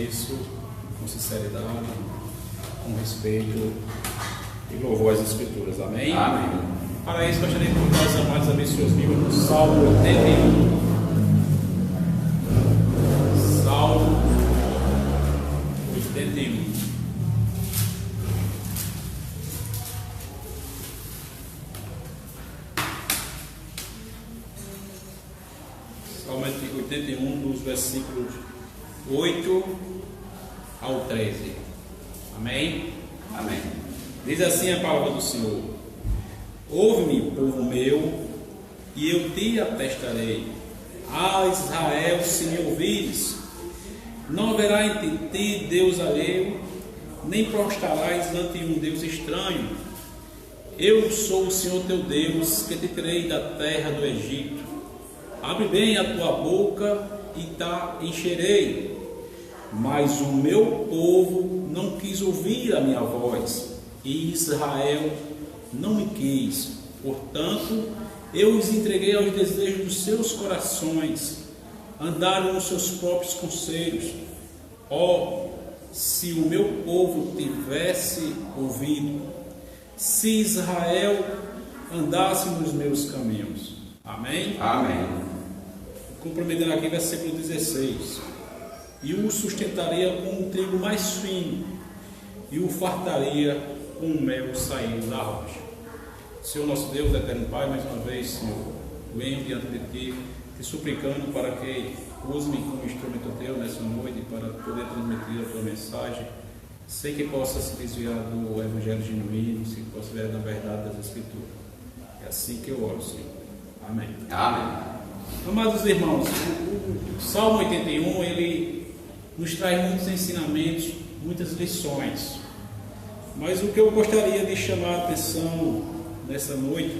isso com sinceridade, com respeito e louvor às Escrituras. Amém? Amém. Para isso, gostaria de convidar os amados a abrir suas Bíblias no Salmo 81. Salmo 81. Salmo 81, dos versículos 8 ao 13. Amém? Amém. Diz assim a palavra do Senhor: Ouve-me, povo meu, e eu te atestarei. Ah, Israel, se me ouvires, não haverá em ti Deus alheio, nem prostrarás ante um Deus estranho. Eu sou o Senhor teu Deus, que te tirei da terra do Egito. Abre bem a tua boca e te encherei. Mas o meu povo não quis ouvir a minha voz, e Israel não me quis. Portanto, eu os entreguei aos desejos dos seus corações, andaram nos seus próprios conselhos. Oh, se o meu povo tivesse ouvido, se Israel andasse nos meus caminhos. Amém? Amém. Comprometendo aqui versículo 16: E o sustentaria com um trigo mais fino, e o fartaria com o mel saindo da rocha. Senhor nosso Deus, eterno Pai, mais uma vez, Senhor, venho diante de Ti, te suplicando para que use-me como instrumento Teu nessa noite, para poder transmitir a Tua mensagem, sem que possa se desviar do Evangelho genuíno, sem que possa ver na verdade das Escrituras. É assim que eu oro, Senhor. Amém. Amém. Amados irmãos, o Salmo 81, ele nos traz muitos ensinamentos, muitas lições. Mas o que eu gostaria de chamar a atenção nessa noite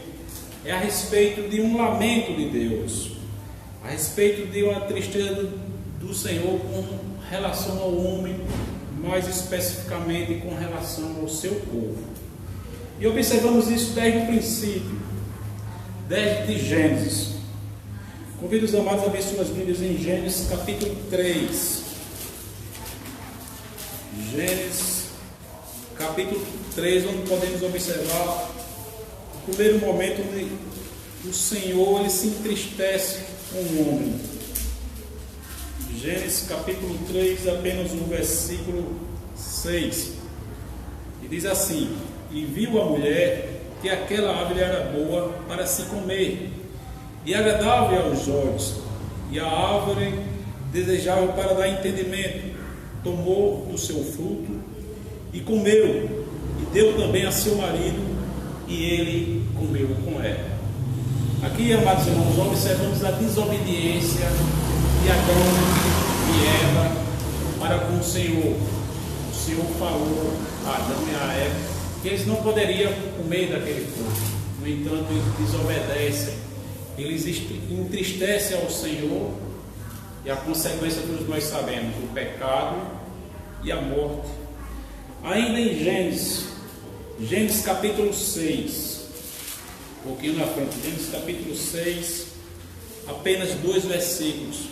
é a respeito de um lamento de Deus, a respeito de uma tristeza do Senhor com relação ao homem, mais especificamente com relação ao seu povo. E observamos isso desde o princípio, desde Gênesis. Convido os amados a abrir suas Bíblias em Gênesis capítulo 3. Gênesis capítulo 3, onde podemos observar o primeiro momento onde o Senhor ele se entristece com o homem. Gênesis capítulo 3, apenas o versículo 6. E diz assim: E viu a mulher que aquela árvore era boa para se comer, e agradável aos olhos, e a árvore desejável para dar entendimento. Tomou do seu fruto e comeu, e deu também a seu marido, e ele comeu com ela. Aqui, amados irmãos, observamos a desobediência de Adão e Eva para com o Senhor. O Senhor falou a Adão e a Eva que eles não poderiam comer daquele fruto. No entanto, eles desobedecem, eles entristecem ao Senhor, e a consequência todos nós sabemos: o pecado e a morte. Ainda em Gênesis capítulo 6, um pouquinho na frente, Gênesis capítulo 6, apenas 2 versículos,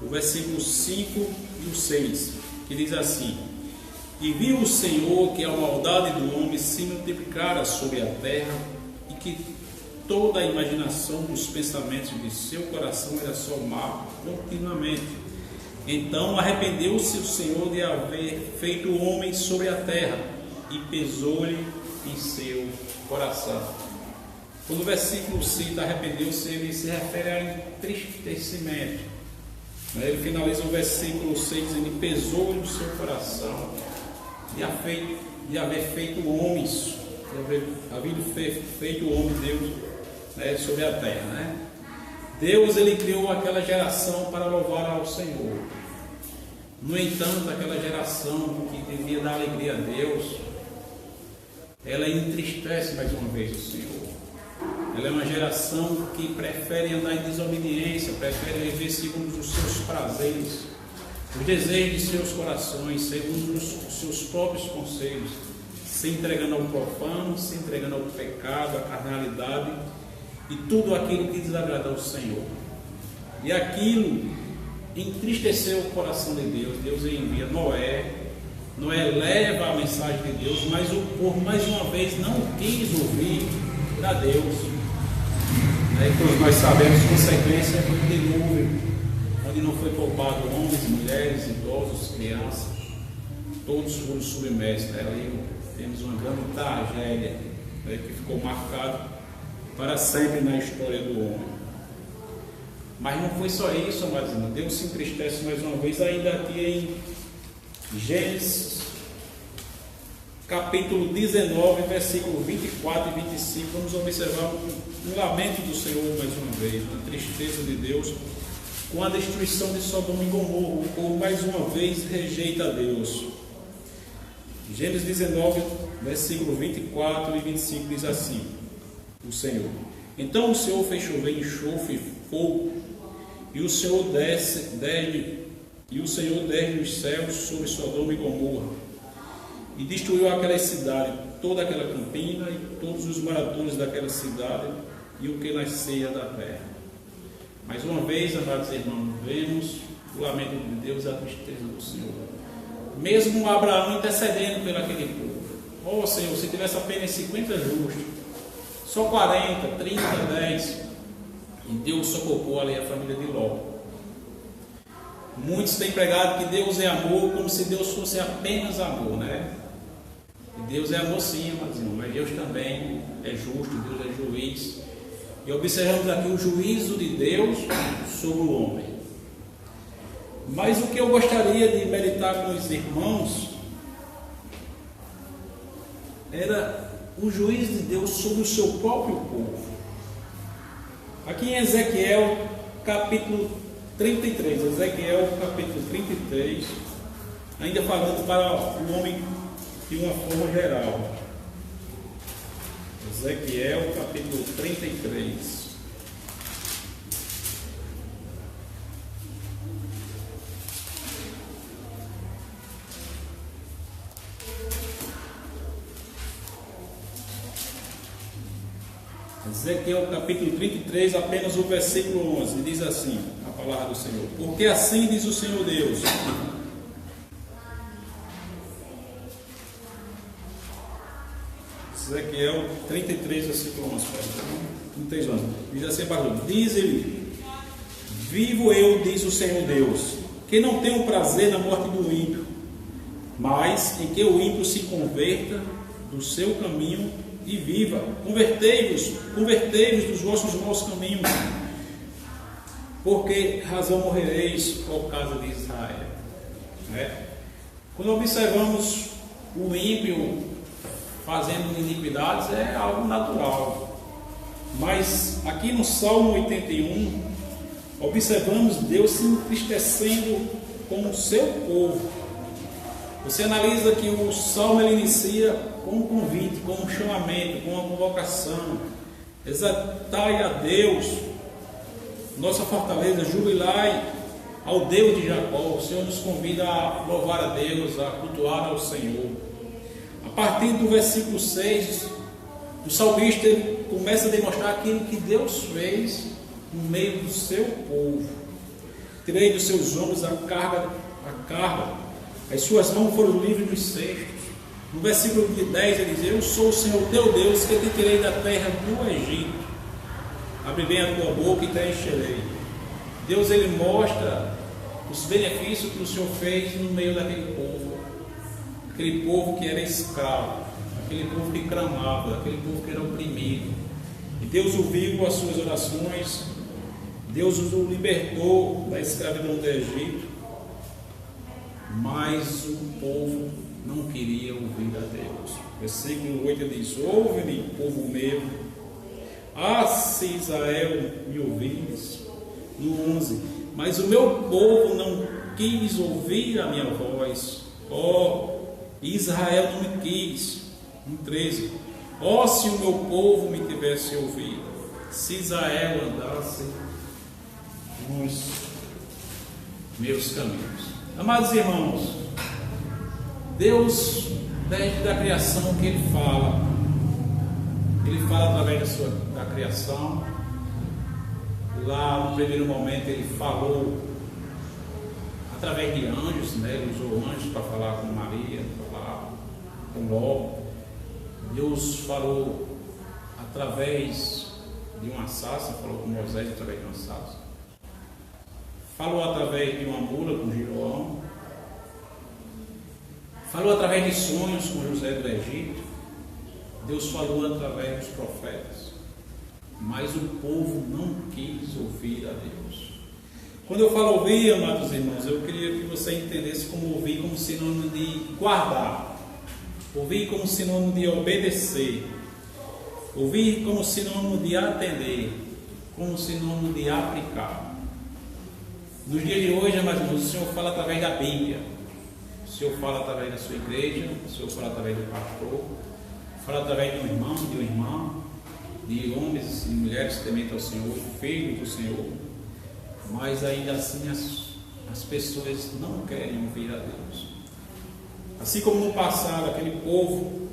o versículo 5 e o 6, que diz assim: E viu o Senhor que a maldade do homem se multiplicara sobre a terra, e que toda a imaginação dos pensamentos de seu coração era só mal continuamente. Então arrependeu-se o Senhor de haver feito o homem sobre a terra, e pesou-lhe em seu coração. Quando o versículo cita arrependeu-se, ele se refere a entristecimento. Ele finaliza o versículo 6 dizendo: pesou-lhe o seu coração de haver feito homens, feito o homem Deus, sobre a terra, Deus ele criou aquela geração para louvar ao Senhor. No entanto, aquela geração que devia dar alegria a Deus, ela entristece mais uma vez o Senhor. Ela é uma geração que prefere andar em desobediência, prefere viver segundo os seus prazeres, os desejos de seus corações, segundo os seus próprios conselhos, se entregando ao profano, se entregando ao pecado, à carnalidade e tudo aquilo que desagrada ao Senhor. E aquilo entristeceu o coração de Deus. Deus envia Noé. Noé leva a mensagem de Deus, mas o povo mais uma vez não quis ouvir a Deus. Como nós sabemos, consequência foi um dilúvio, onde não foi poupado homens, mulheres, idosos, crianças, todos foram submersos. Ali temos uma grande tragédia, que ficou marcado para sempre na história do homem. Mas não foi só isso, amados irmãos. Deus se entristece mais uma vez, ainda aqui em Gênesis, capítulo 19, versículo 24 e 25, vamos observar um lamento do Senhor mais uma vez, a tristeza de Deus com a destruição de Sodoma e Gomorra. O povo mais uma vez rejeita a Deus. Gênesis 19, versículo 24 e 25 diz assim: o Senhor: então o Senhor fez chover enxofre e fogo, e o Senhor desce dos céus sobre Sodoma e Gomorra, e destruiu aquela cidade, toda aquela campina, e todos os moradores daquela cidade, e o que nascia da terra. Mais uma vez, amados irmãos, vemos o lamento de Deus e a tristeza do Senhor. Mesmo Abraão intercedendo pelo aquele povo: ó Senhor, se tivesse apenas 50 justos, só 40, 30, 10. E Deus socopou ali a família de Ló. Muitos têm pregado que Deus é amor, como se Deus fosse apenas amor, né? E Deus é amor sim, mas Deus também é justo, Deus é juiz. E observamos aqui o juízo de Deus sobre o homem. Mas o que eu gostaria de meditar com os irmãos era o juízo de Deus sobre o seu próprio povo. Aqui em Ezequiel, capítulo 33, Ezequiel capítulo 33, ainda falando para o homem de uma forma geral. Ezequiel capítulo 33. Ezequiel capítulo 33, apenas o versículo 11, diz assim a palavra do Senhor: porque assim diz o Senhor Deus: Ezequiel 33, versículo 11, diz assim: diz ele: vivo eu, diz o Senhor Deus, que não tenho prazer na morte do ímpio, mas em que o ímpio se converta do seu caminho e viva. Convertei-vos dos vossos maus caminhos. Por que razão morrereis, ó casa de Israel? Quando observamos o ímpio fazendo iniquidades, é algo natural. Mas aqui no Salmo 81, observamos Deus se entristecendo com o seu povo. Você analisa que o Salmo ele inicia com um convite, com um chamamento, com uma convocação: exaltai a Deus, nossa fortaleza, jubilai ao Deus de Jacó. O Senhor nos convida a louvar a Deus, a cultuar ao Senhor. A partir do versículo 6, o salmista ele começa a demonstrar aquilo que Deus fez no meio do seu povo. Tirei dos seus ombros a carga, as suas mãos foram livres dos cestos. No versículo 10 ele diz: eu sou o Senhor teu Deus, que te tirei da terra do Egito. Abre bem a tua boca e te encherei. Deus ele mostra os benefícios que o Senhor fez no meio daquele povo. Aquele povo que era escravo, aquele povo que clamava, aquele povo que era oprimido. E Deus ouviu as suas orações. Deus o libertou da escravidão do Egito. Mas o povo não queria ouvir a Deus. Versículo 8 diz: ouve-me, povo meu. Ah, se Israel me ouvires. No 11: mas o meu povo não quis ouvir a minha voz. Israel não me quis. No 13: se o meu povo me tivesse ouvido, se Israel andasse nos meus caminhos. Amados irmãos, Deus, desde a criação que Ele fala através da criação. Lá no primeiro momento Ele falou através de anjos, né? Ele usou anjos para falar com Maria, para falar com Ló. Deus falou através de uma sarça, falou com Moisés através de uma sarça. Falou através de uma mula com Gideão. Falou através de sonhos com José do Egito. Deus falou através dos profetas. Mas o povo não quis ouvir a Deus. Quando eu falo ouvir, amados irmãos, eu queria que você entendesse como ouvir como sinônimo de guardar. Ouvir como sinônimo de obedecer. Ouvir como sinônimo de atender. Como sinônimo de aplicar. Nos dias de hoje, amados irmãos, o Senhor fala através da Bíblia. O Senhor fala através da sua igreja. O Senhor fala através do pastor. Fala através de um irmão, de uma irmã, de homens e mulheres temente ao Senhor, filhos do Senhor. Mas ainda assim as pessoas não querem ouvir a Deus. Assim como no passado, aquele povo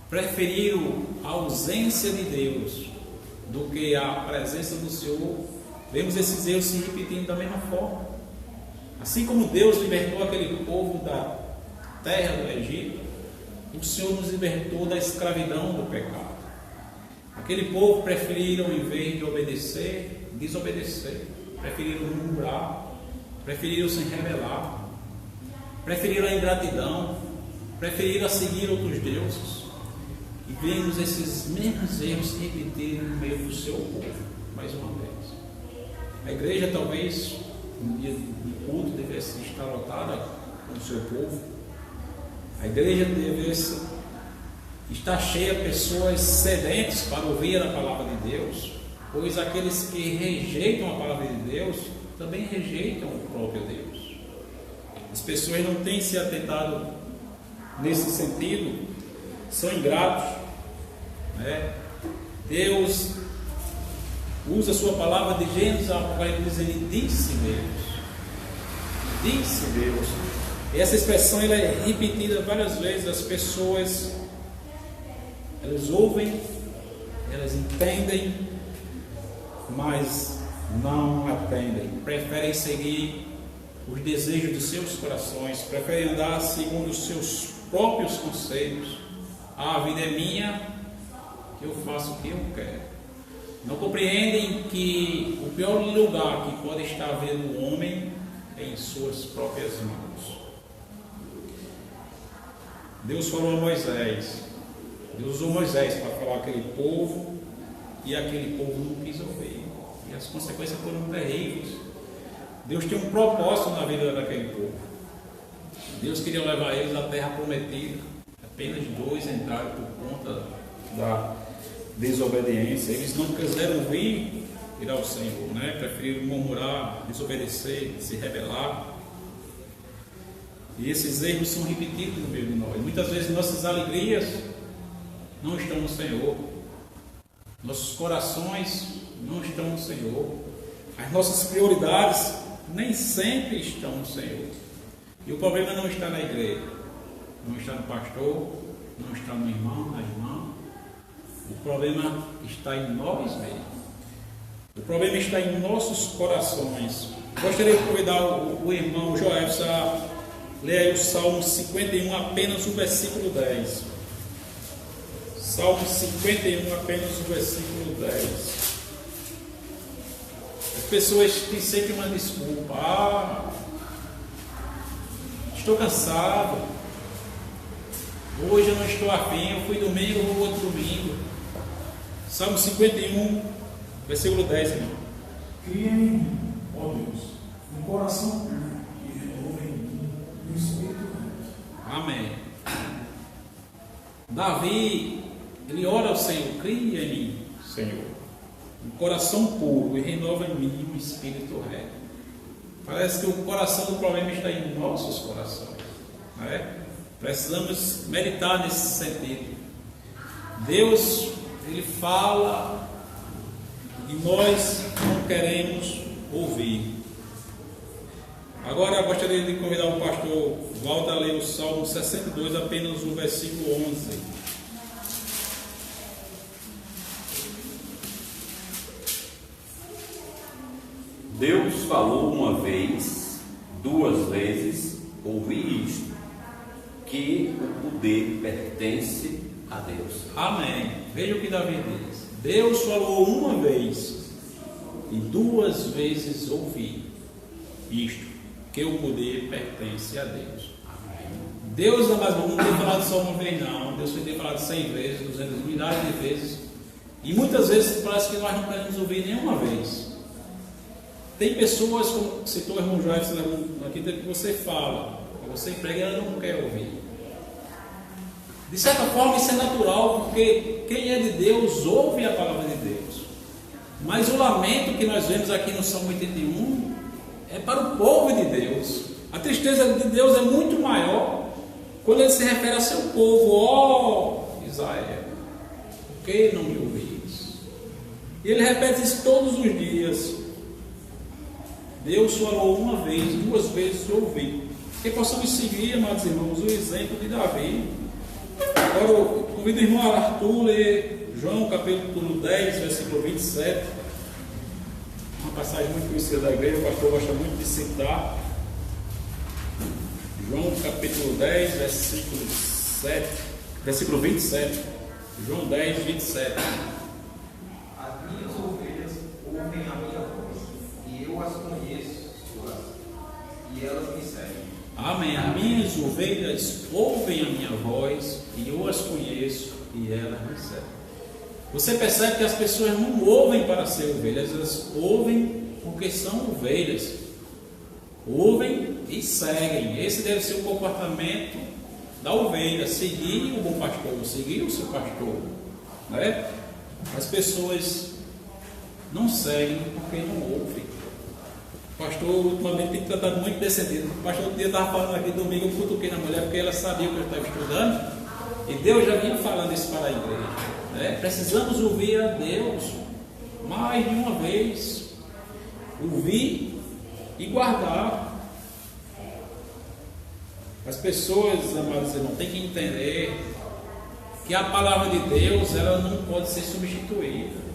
preferiram a ausência de Deus do que a presença do Senhor, vemos esses erros se repetindo da mesma forma. Assim como Deus libertou aquele povo da terra do Egito, o Senhor nos libertou da escravidão do pecado. Aquele povo preferiram, em vez de obedecer, desobedecer. Preferiram murmurar, preferiram se rebelar, preferiram a ingratidão, preferiram seguir outros deuses. E vemos esses mesmos erros se repetirem no meio do seu povo, mais uma vez. A igreja talvez, no dia do culto, devesse estar lotada com o seu povo. A igreja devesse estar cheia de pessoas sedentes para ouvir a palavra de Deus, pois aqueles que rejeitam a palavra de Deus também rejeitam o próprio Deus. As pessoas não têm se atentado nesse sentido, são ingratos, né? Deus usa a sua palavra de Gênesis ao Apocalipse dizendo: disse Deus. E essa expressão ela é repetida várias vezes. As pessoas, elas ouvem, elas entendem, mas não atendem, preferem seguir os desejos dos seus corações, preferem andar segundo os seus próprios conselhos. A vida é minha, eu faço o que eu quero. Não compreendem que o pior lugar que pode estar vendo o homem é em suas próprias mãos. Deus falou a Moisés, Deus usou Moisés para falar aquele povo, e aquele povo não quis ouvir, e as consequências foram terríveis. Deus tinha um propósito na vida daquele povo. Deus queria levar eles à terra prometida. Apenas 2 entraram por conta da desobediência. Eles não quiseram ouvir ir ao Senhor, né? Preferiram murmurar, desobedecer, se rebelar. E esses erros são repetidos no meio de nós. Muitas vezes nossas alegrias não estão no Senhor. Nossos corações não estão no Senhor. As nossas prioridades nem sempre estão no Senhor. E o problema não está na igreja, não está no pastor, não está no irmão, na irmã. O problema está em nós mesmos. O problema está em nossos corações. Gostaria de convidar o irmão Joel a ler aí o Salmo 51, apenas o versículo 10. Salmo 51, apenas o versículo 10. As pessoas têm sempre uma desculpa. Estou cansado. Hoje eu não estou afim. Eu fui domingo, eu vou outro domingo. Salmo 51, versículo 10. Irmão. Cria em mim, ó Deus, um coração puro e renova em mim um espírito reto. Amém. Davi, ele ora ao Senhor: cria em mim, Senhor, um coração puro e renova em mim um espírito reto. Parece que o coração do problema está em nossos corações, não é? Precisamos meditar nesse sentido. Deus, Ele fala e nós não queremos ouvir. Agora eu gostaria de convidar o pastor Walter a ler o Salmo 62, apenas o versículo 11. Deus falou uma vez 2 vezes ouvi isto, que o poder pertence a Deus. Amém. Veja o que Davi diz. Deus falou uma vez e 2 vezes ouvi isto, que o poder pertence a Deus. Amém. Deus, amados, não tem falado só uma vez, não. Deus tem falado 100 vezes, 200, milhares de vezes. E muitas vezes parece que nós não queremos ouvir nenhuma vez. Tem pessoas, como citou o irmão Joyce aqui, que você fala, que você prega e ela não quer ouvir. De certa forma isso é natural, porque quem é de Deus ouve a palavra de Deus. Mas o lamento que nós vemos aqui no Salmo 81 é para o povo de Deus. A tristeza de Deus é muito maior quando ele se refere a seu povo. Ó Israel, por que não me ouvis? E ele repete isso todos os dias. Deus falou uma vez, 2 vezes ouvi. Que possamos seguir, amados irmãos, o exemplo de Davi. Agora eu convido o irmão Arthur a ler João capítulo 10, versículo 27. Uma passagem muito conhecida da igreja, o pastor gosta muito de citar. João capítulo 10, versículo 27. João 10, 27. As minhas ovelhas ouvem a minha voz, e eu as conheço, e elas me seguem. Amém. As minhas ovelhas ouvem a minha voz, e eu as conheço, e elas me seguem. Você percebe que as pessoas não ouvem para ser ovelhas, elas ouvem porque são ovelhas. Ouvem e seguem. Esse deve ser o comportamento da ovelha, seguir o bom pastor, seguir o seu pastor, né? As pessoas não seguem porque não ouvem. O pastor ultimamente tem tratado muito desse sentido. O pastor outro dia estava falando aqui domingo, eu cutuquei na mulher porque ela sabia o que eu estava estudando, e Deus já vinha falando isso para a igreja, né? Precisamos ouvir a Deus mais de uma vez, ouvir e guardar. As pessoas, amados irmãos, têm que entender que a palavra de Deus, ela não pode ser substituída.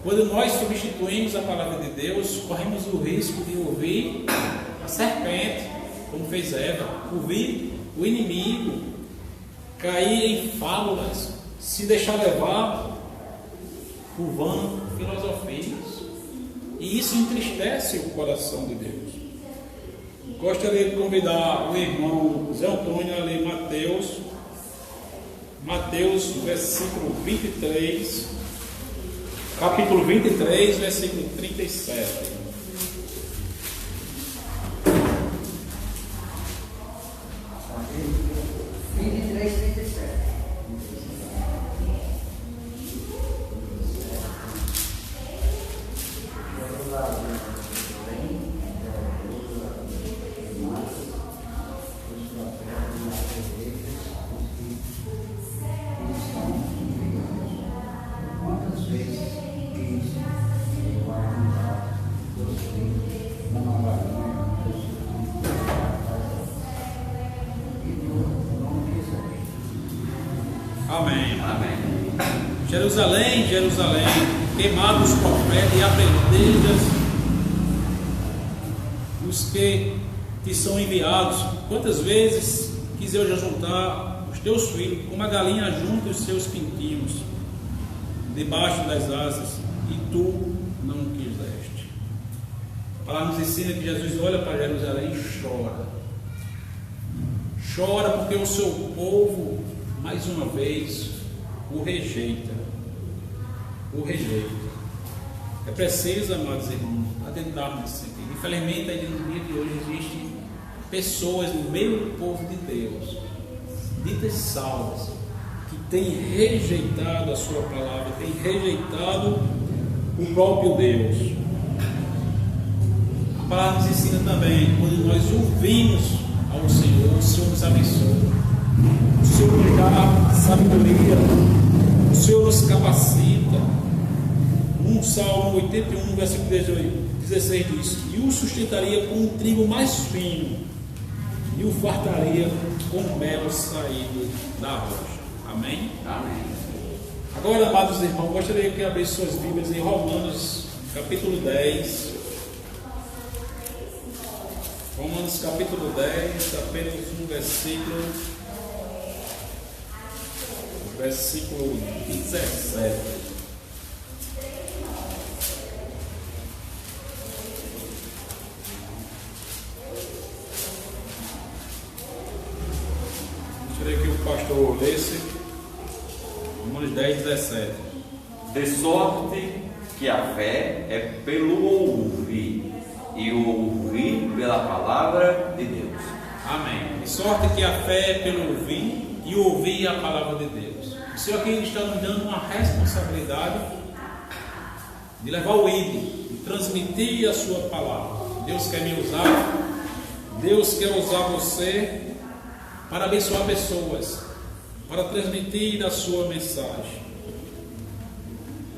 Quando nós substituímos a palavra de Deus, corremos o risco de ouvir a serpente, como fez Eva, ouvir o inimigo, cair em fábulas, se deixar levar por vã filosofias. E isso entristece o coração de Deus. Gostaria de convidar o irmão Zé Antônio a ler Mateus, versículo 23, capítulo 23, versículo 37. Amém. Amém. Jerusalém, Jerusalém, queimados profetas e aprendejas os que te são enviados. Quantas vezes quis eu já juntar os teus filhos, como a galinha junta os seus pintinhos debaixo das asas, e tu não quiseste. A palavra nos ensina que Jesus olha para Jerusalém e chora. Chora porque o seu povo, mais uma vez, o rejeita. O rejeita. É preciso, amados irmãos, atentarmos nesse sentido. Infelizmente, ainda no dia de hoje, existem pessoas no meio do povo de Deus, ditas salvas, que têm rejeitado a sua palavra, têm rejeitado o próprio Deus. A palavra nos ensina também, quando nós ouvimos ao Senhor, o Senhor nos abençoa. O Senhor nos dá sabedoria, o Senhor nos capacita. No Salmo 81, versículo 16 diz: e o sustentaria com um trigo mais fino, e o fartaria com mel saído da rocha. Amém? Amém. Agora, amados irmãos, gostaria que abrisse suas Bíblias em Romanos, capítulo 10. Romanos capítulo 10, apenas um versículo 17. Gostaria que o pastor lesse Romanos 10, 17. De sorte que a fé é pelo ouvir, e o ouvir pela palavra de Deus. Amém. De sorte que a fé é pelo ouvir e ouvir a palavra de Deus. O Senhor aqui está nos dando uma responsabilidade de levar o ID, de transmitir a sua palavra. Deus quer me usar, Deus quer usar você para abençoar pessoas, para transmitir a sua mensagem,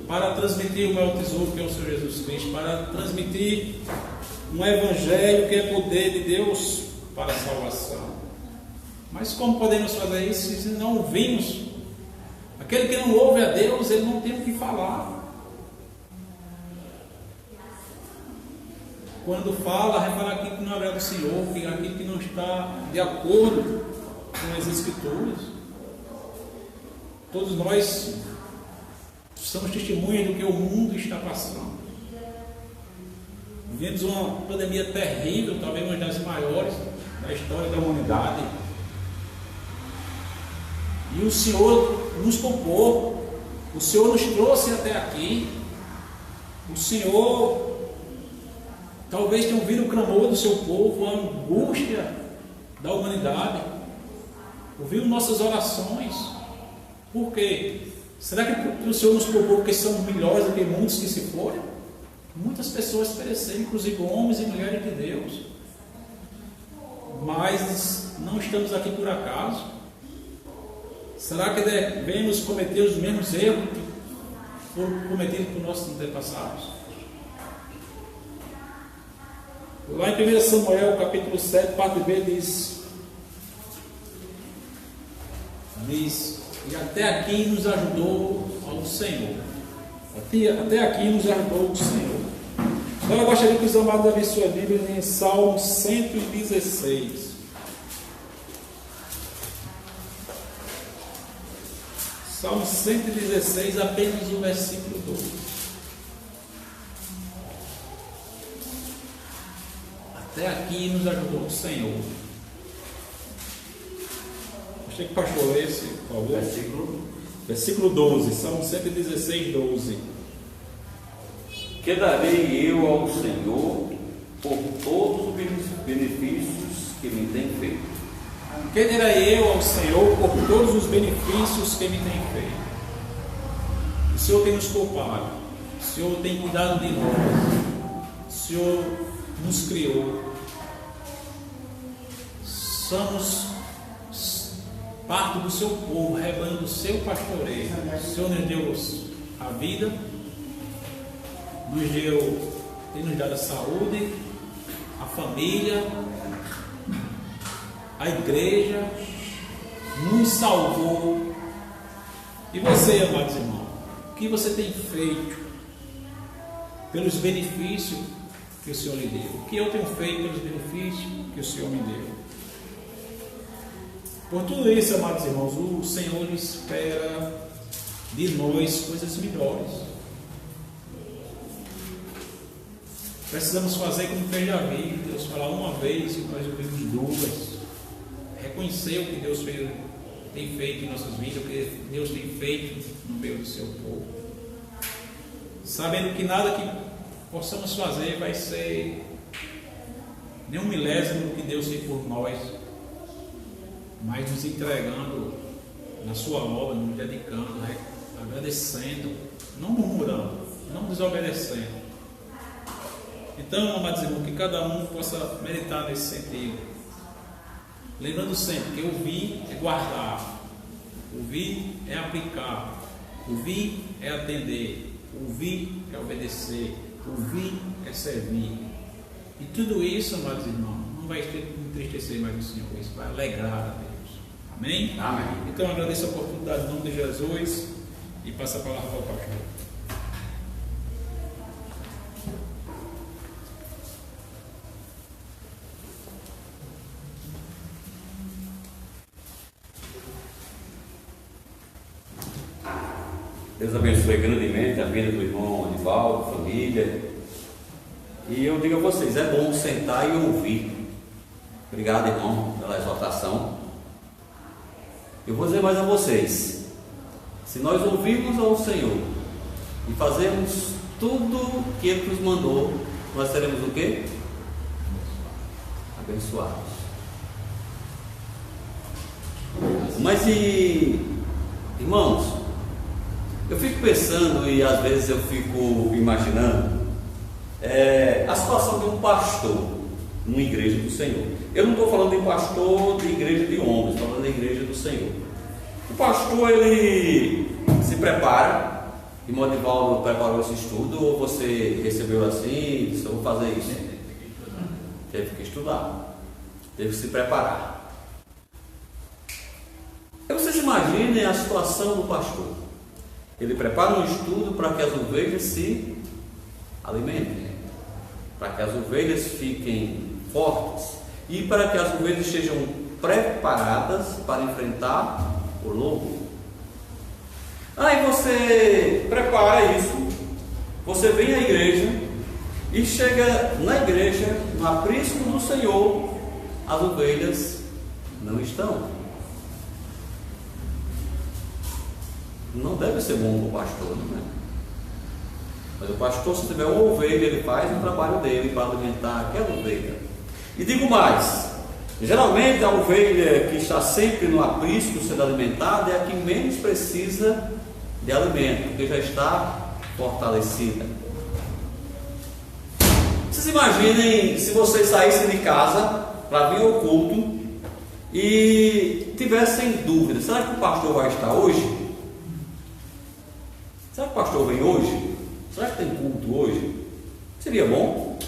para transmitir o maior tesouro que é o Senhor Jesus Cristo, para transmitir um evangelho que é poder de Deus para a salvação. Mas como podemos fazer isso se não ouvimos? Aquele que não ouve a Deus, ele não tem o que falar. Quando fala, vai falar aquilo que não agrada ao Senhor, aquilo que não está de acordo com as Escrituras. Todos nós somos testemunhas do que o mundo está passando. Vivemos uma pandemia terrível, talvez uma das maiores da história da humanidade. E o Senhor nos poupou, o Senhor nos trouxe até aqui. O Senhor talvez tenha ouvido o clamor do seu povo, a angústia da humanidade, ouviu nossas orações. Por quê? Será que o Senhor nos poupou porque somos melhores do que muitos que se foram? Muitas pessoas pereceram, inclusive homens e mulheres de Deus. Mas não estamos aqui por acaso. Será que devemos cometer os mesmos erros que foram cometidos por nossos antepassados? Lá em 1 Samuel, capítulo 7, parte B, diz: e até aqui nos ajudou o Senhor. Até aqui nos ajudou o Senhor. Então eu gostaria que os amados abrissem sua Bíblia em Salmo 116. Salmo 116, apenas o versículo 12. Até aqui nos ajudou o Senhor. Gostaria que o pastor lesse, por favor. Versículo 12, Salmo 116, 12. Que darei eu ao Senhor por todos os benefícios que me tem feito? Que darei eu ao Senhor por todos os benefícios que me tem feito? O Senhor tem nos poupado, o Senhor tem cuidado de nós, o Senhor nos criou. Somos parte do seu povo, rebanho do seu pastoreio. O Senhor nos deu a vida, tem nos dado a saúde, a família, a igreja, nos salvou. E você, amados irmãos, o que você tem feito pelos benefícios que o Senhor lhe deu? O que eu tenho feito pelos benefícios que o Senhor me deu? Por tudo isso, amados irmãos, o Senhor espera de nós coisas melhores. Precisamos fazer como fez Davi, Deus falar uma vez e nós ouvimos duas. Reconhecer o que Deus tem feito em nossas vidas, o que Deus tem feito no meio do seu povo. Sabendo que nada que possamos fazer vai ser nem um milésimo do que Deus fez por nós, mas nos entregando na sua obra, nos dedicando, agradecendo, não murmurando, não desobedecendo. Então, amados irmãos, que cada um possa meditar nesse sentido, lembrando sempre que ouvir é guardar, ouvir é aplicar, ouvir é atender, ouvir é obedecer, ouvir é servir. E tudo isso, amados irmãos, não vai entristecer mais o Senhor, isso vai alegrar a Deus. Amém? Amém. Então agradeço a oportunidade em nome de Jesus e passo a palavra para o pastor. Deus abençoe grandemente a vida do irmão Anivaldo, família. E eu digo a vocês, é bom sentar e ouvir. Obrigado, irmão, pela exortação. Eu vou dizer mais a vocês: se nós ouvirmos ao Senhor e fazermos tudo que Ele nos mandou, nós seremos o quê? Abençoados. Mas irmãos, eu fico pensando e às vezes eu fico imaginando a situação de um pastor numa igreja do Senhor. Eu não estou falando de pastor de igreja de homens, estou falando de igreja do Senhor. O pastor, ele se prepara, e Modivaldo preparou esse estudo, ou você recebeu assim e disse, eu vou fazer isso? Teve que estudar, teve que se preparar. Vocês imaginem a situação do pastor. Ele prepara um estudo para que as ovelhas se alimentem, para que as ovelhas fiquem fortes e para que as ovelhas sejam preparadas para enfrentar o lobo. Aí você prepara isso, você vem à igreja e chega na igreja, no aprisco do Senhor, as ovelhas não estão. Não deve ser bom para o pastor, não é? Mas o pastor, se tiver uma ovelha, ele faz o trabalho dele para alimentar aquela ovelha. E digo mais, geralmente a ovelha que está sempre no aprisco sendo alimentada é a que menos precisa de alimento, porque já está fortalecida. Vocês imaginem se vocês saíssem de casa para vir ao culto e tivessem dúvida: será que o pastor vai estar hoje? Será que o pastor vem hoje? Será que tem culto hoje? Seria bom.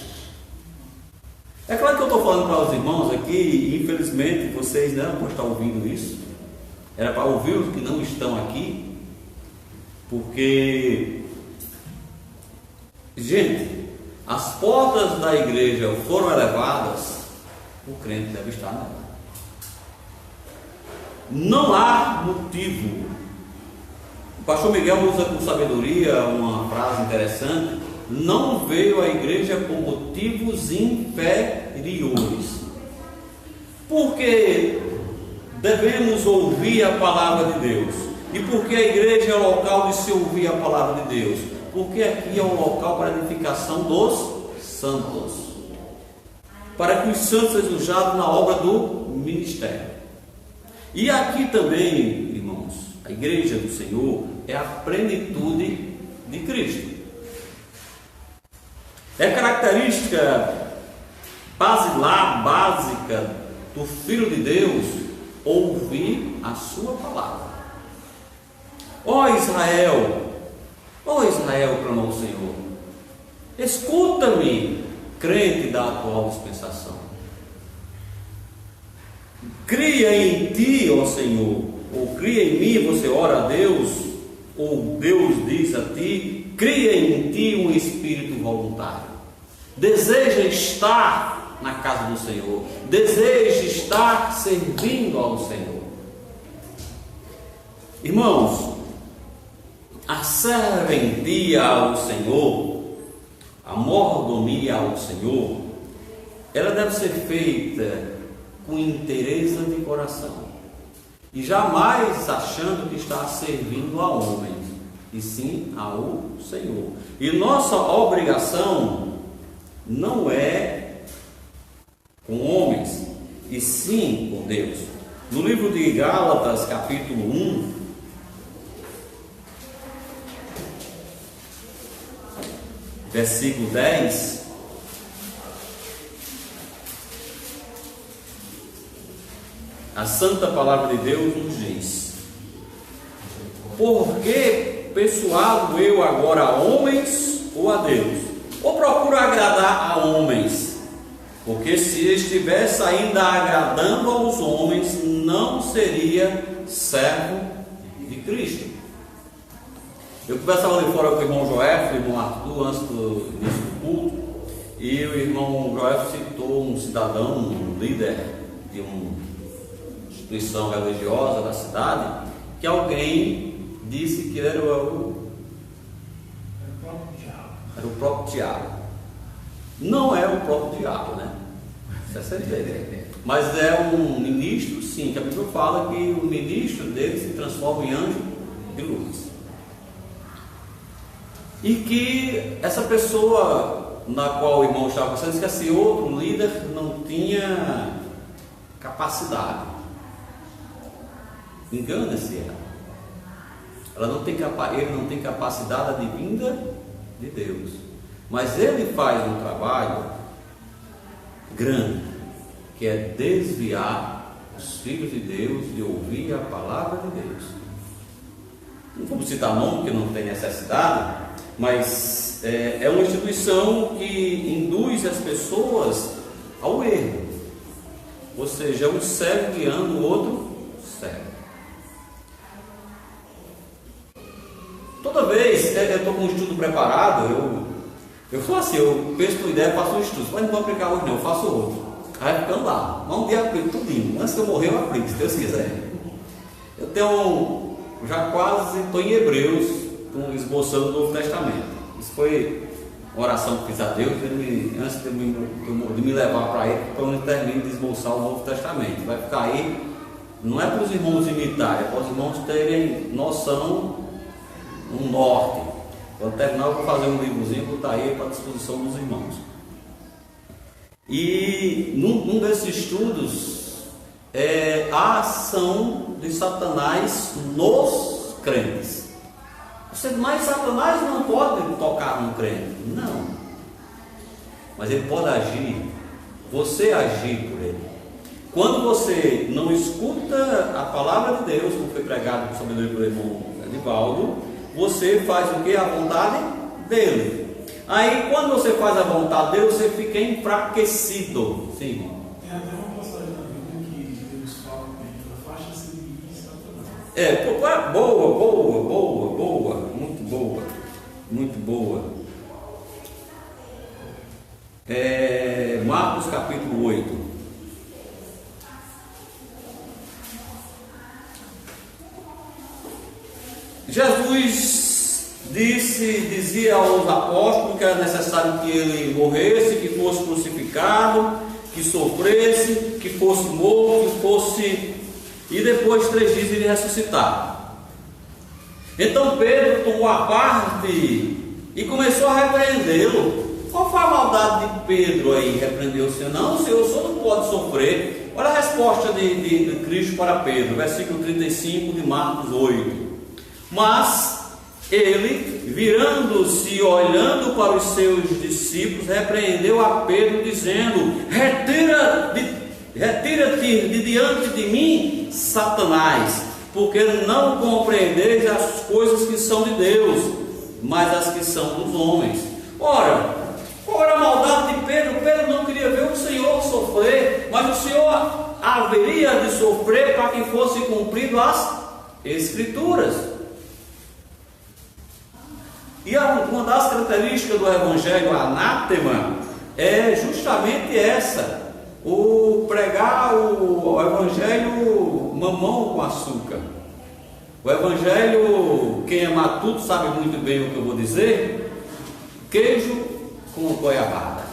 É claro que eu estou falando para os irmãos aqui, e infelizmente vocês não vão estar ouvindo isso. Era para ouvir os que não estão aqui, porque, gente, as portas da igreja foram elevadas, o crente deve estar nela. Não há motivo. O pastor Miguel usa com sabedoria uma frase interessante: não veio à igreja por motivos inferiores. Porque devemos ouvir a palavra de Deus. E porque a igreja é o local de se ouvir a palavra de Deus? Porque aqui é o local para a edificação dos santos, para que os santos sejam usados na obra do ministério. E aqui também, irmãos, a igreja do Senhor é a plenitude de Cristo. É característica basilar, básica do Filho de Deus ouvir a sua palavra. Ó Israel, clamou o Senhor, escuta-me, crente da atual dispensação. Cria em ti, ó Senhor, ou cria em mim, você ora a Deus, ou Deus diz a ti, cria em ti um espírito voluntário. Deseja estar na casa do Senhor, deseja estar servindo ao Senhor. Irmãos, a serventia ao Senhor, a mordomia ao Senhor, ela deve ser feita com inteireza de coração, e jamais achando que está servindo a homens, e sim ao Senhor. E nossa obrigação não é com homens, e sim com Deus. No livro de Gálatas, capítulo 1, versículo 10, a santa palavra de Deus nos diz: porque persuado eu agora a homens ou a Deus? Ou procuro agradar a homens? Porque se estivesse ainda agradando aos homens, não seria servo de Cristo. Eu conversava ali fora com o irmão Joel, o irmão Arthur, antes do início do culto, e o irmão Joel citou um cidadão, um líder de uma instituição religiosa da cidade, que alguém disse que era o Era o próprio Tiago. Não é o próprio diabo, né? Isso é certeza. Mas é um ministro, sim, que a Bíblia fala que o ministro dele se transforma em anjo de luz. E que essa pessoa na qual o irmão estava pensando, que esse outro líder não tinha capacidade. Engana-se ela. Ele não tem capacidade advinda de Deus. Mas ele faz um trabalho grande, que é desviar os filhos de Deus de ouvir a palavra de Deus. Não vamos citar nome, porque não tem necessidade, mas é uma instituição que induz as pessoas ao erro. Ou seja, um cego guiando o outro cego. Toda vez eu estou com um estudo preparado, eu falo assim, eu penso com ideia, faço um estudo, mas não vou aplicar hoje não, eu faço outro. Aí ficando lá, mas um dia eu aplico tudinho, antes que eu morrer eu aplico, se Deus quiser. Eu tenho, já quase estou em Hebreus, esboçando o Novo Testamento. Isso foi uma oração que fiz a Deus, antes de me levar para ele, para onde termine de esboçar o Novo Testamento. Vai ficar aí, não é para os irmãos imitarem, é para os irmãos terem noção, um norte. Quando terminar, eu vou fazer um livrozinho, botar aí para a disposição dos irmãos. E num desses estudos é a ação de Satanás nos crentes. Mas Satanás não pode tocar num crente, não. Mas ele pode agir, você agir por ele. Quando você não escuta a palavra de Deus, como foi pregado com sabedoria pelo irmão Edivaldo, você faz o que? A vontade dele. Aí quando você faz a vontade dele, você fica enfraquecido. Sim, irmão. Tem até uma passagem na Bíblia que Deus fala que afasta-se de mim, Satanás. Boa, muito boa. Marcos capítulo 8. Jesus dizia aos apóstolos que era necessário que ele morresse, que fosse crucificado, que sofresse, que fosse morto, que fosse... e depois de 3 dias ele ressuscitar. Então Pedro tomou a parte e começou a repreendê-lo. Qual foi a maldade de Pedro aí? Repreendeu o Senhor? Não, o Senhor não pode sofrer. Olha a resposta de Cristo para Pedro, versículo 35 de Marcos 8. Mas ele, virando-se e olhando para os seus discípulos, repreendeu a Pedro, dizendo: retira-te de diante de mim, Satanás, porque não compreendeis as coisas que são de Deus, mas as que são dos homens. Ora, qual era a maldade de Pedro? Pedro não queria ver o Senhor sofrer, mas o Senhor haveria de sofrer para que fossem cumpridas as Escrituras. E uma das características do Evangelho anátema é justamente essa: o pregar o Evangelho mamão com açúcar. O Evangelho, quem é matuto sabe muito bem o que eu vou dizer: queijo com goiabada.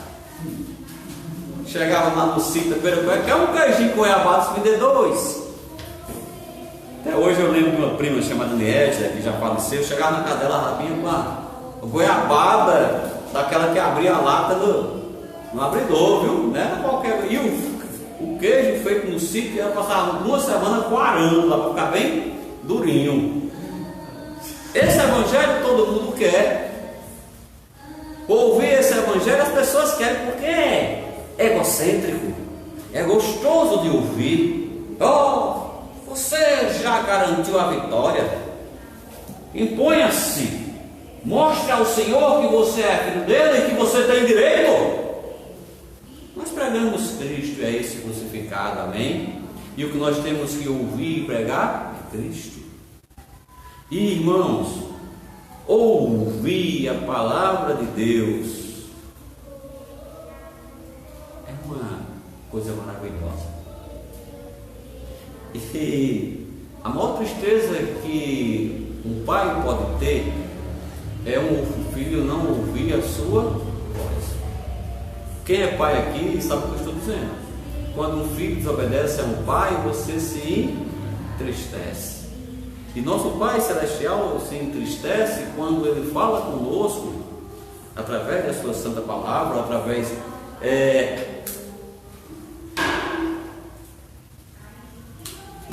Chegava lá no sítio, quer um queijinho com goiabada, se me dê 2. Até hoje eu lembro de uma prima chamada Niédia, que já faleceu. Chegava na casa dela, rapinha com a goiabada, daquela que abria a lata no abridor, viu? Não era qualquer. E o queijo feito no sítio, ela passava 1 semana coarando lá para ficar bem durinho. Esse Evangelho todo mundo quer. Ouvir esse Evangelho as pessoas querem, porque é egocêntrico, é gostoso de ouvir. Oh, você já garantiu a vitória. Imponha-se. Mostre ao Senhor que você é filho dele e que você tem direito. Nós pregamos Cristo, é esse crucificado, amém? E o que nós temos que ouvir e pregar é Cristo. E irmãos, ouvir a palavra de Deus é uma coisa maravilhosa. E a maior tristeza que um pai pode ter é um filho não ouvir a sua voz. Quem é pai aqui sabe o que eu estou dizendo. Quando um filho desobedece a um pai, você se entristece. E nosso Pai Celestial se entristece quando Ele fala conosco, através da sua santa palavra, através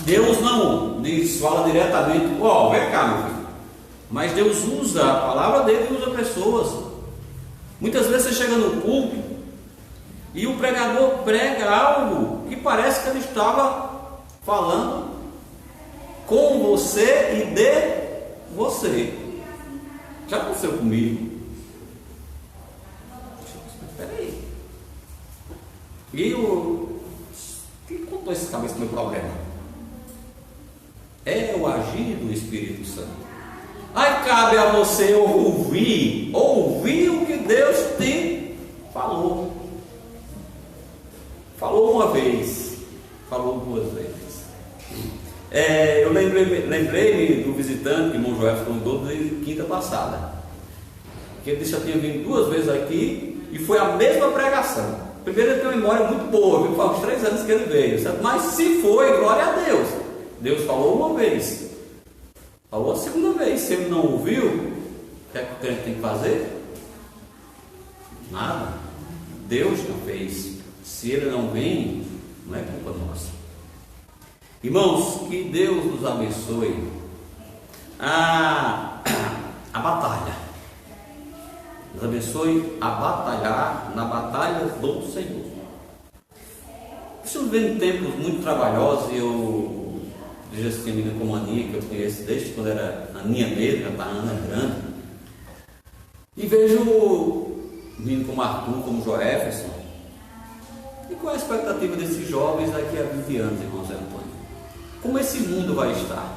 Deus não fala diretamente, vem cá, meu filho. Mas Deus usa a palavra dele e usa pessoas. Muitas vezes você chega no culto e o pregador prega algo que parece que ele estava falando com você e de você. Já aconteceu comigo. Espera aí. Quem contou esse cabeça do meu problema? É o agir do Espírito Santo. Aí cabe a você ouvir o que Deus te falou. Falou uma vez, falou duas vezes. Eu lembrei-me do visitante que o irmão Joel convidou de quinta passada, que ele disse que já tinha vindo duas vezes aqui e foi a mesma pregação. Primeiro, ele tem uma memória muito boa, viu? Faz uns 3 anos que ele veio, certo? Mas se foi, glória a Deus. Deus falou uma vez, falou a segunda vez. Se ele não ouviu, o que é que o crente tem que fazer? Nada. Deus não fez. Se ele não vem, não é culpa nossa. Irmãos, que Deus nos abençoe a batalha. Nos abençoe a batalhar na batalha do Senhor. Estamos vivendo tempos muito trabalhosos. Eu já tinha menina como a Aninha, que eu conheço desde quando era a Aninha mesmo, já está a Ana grande. E vejo menino como Arthur, como Joéferson. E qual é a expectativa desses jovens daqui a 20 anos, irmão Zé Antônio? Como esse mundo vai estar?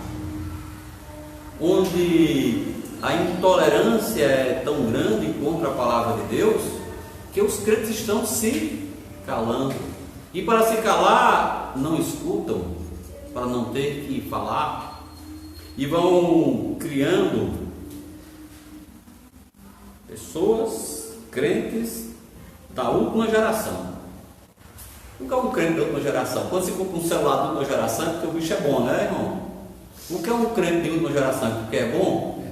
Onde a intolerância é tão grande contra a palavra de Deus, que os crentes estão se calando. E para se calar, não escutam, para não ter que falar. E vão criando pessoas, crentes da última geração. O que é um crente da última geração? Quando se compra um celular da última geração, é porque o bicho é bom, né, irmão? O que é um crente de última geração? É porque é bom?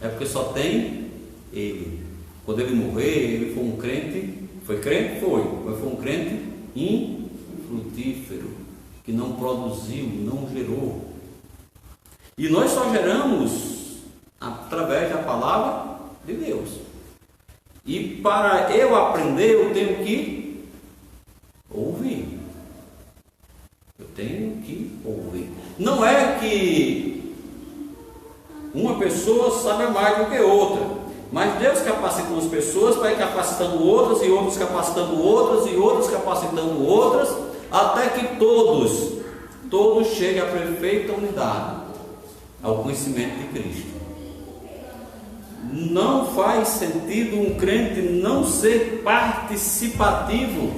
É porque só tem ele. Quando ele morrer, ele foi um crente. Foi crente? Foi. Mas foi um crente infrutífero, que não produziu, não gerou. E nós só geramos através da palavra de Deus. E para eu aprender, eu tenho que ouvir. Eu tenho que ouvir. Não é que uma pessoa sabe mais do que outra, mas Deus capacita umas pessoas para ir capacitando outras, e outros capacitando outras, e outros capacitando outras, até que todos cheguem à perfeita unidade, ao conhecimento de Cristo. Não faz sentido um crente não ser participativo,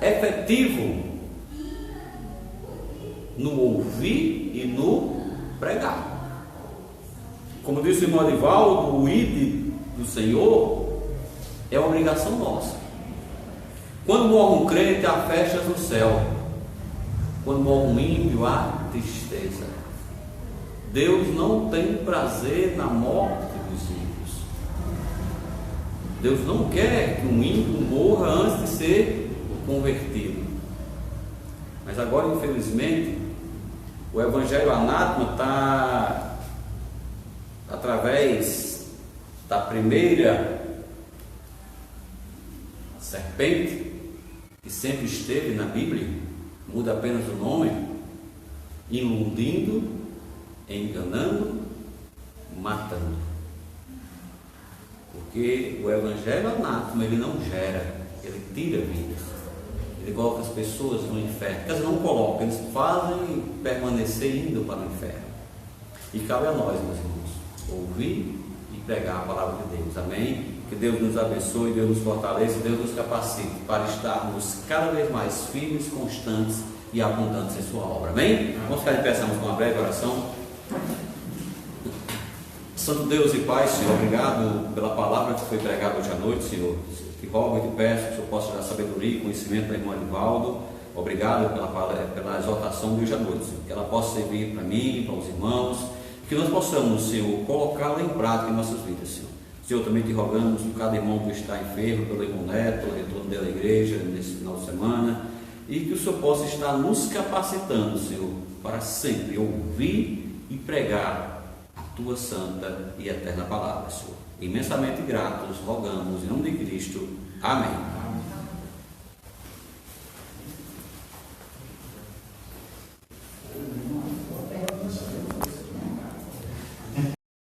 efetivo, no ouvir e no pregar. Como disse o irmão Adivaldo, o ID do Senhor é uma obrigação nossa. Quando morre um crente, há festas no céu. Quando morre um ímpio, há tristeza. Deus não tem prazer na morte dos ímpios. Deus não quer que um ímpio morra antes de ser convertido. Mas agora, infelizmente, o evangelho anátema está, através da primeira serpente, que sempre esteve na Bíblia, muda apenas o nome, iludindo, enganando, matando. Porque o evangelho anátema, ele não gera, ele tira vidas. Ele coloca as pessoas no inferno. Quer dizer, não coloca, eles fazem permanecer indo para o inferno. E cabe a nós, meus irmãos, ouvir e pregar a palavra de Deus. Amém? Que Deus nos abençoe, Deus nos fortaleça, Deus nos capacite para estarmos cada vez mais firmes, constantes e abundantes em sua obra. Amém? Vamos ficar de pé, com uma breve oração. Santo Deus e Pai, Senhor, obrigado pela palavra que foi pregada hoje à noite, Senhor. Te rogo e te peço que o Senhor possa dar sabedoria e conhecimento para a irmã Edivaldo. Obrigado pela exortação de hoje à noite, Senhor. Que ela possa servir para mim, para os irmãos, que nós possamos, Senhor, colocá-la em prática em nossas vidas, Senhor. Senhor, também te rogamos por cada irmão que está enfermo, pelo irmão Neto, pelo retorno dela à igreja nesse final de semana, e que o Senhor possa estar nos capacitando, Senhor, para sempre ouvir e pregar a tua santa e eterna palavra, Senhor. Imensamente gratos, rogamos em nome de Cristo. Amém.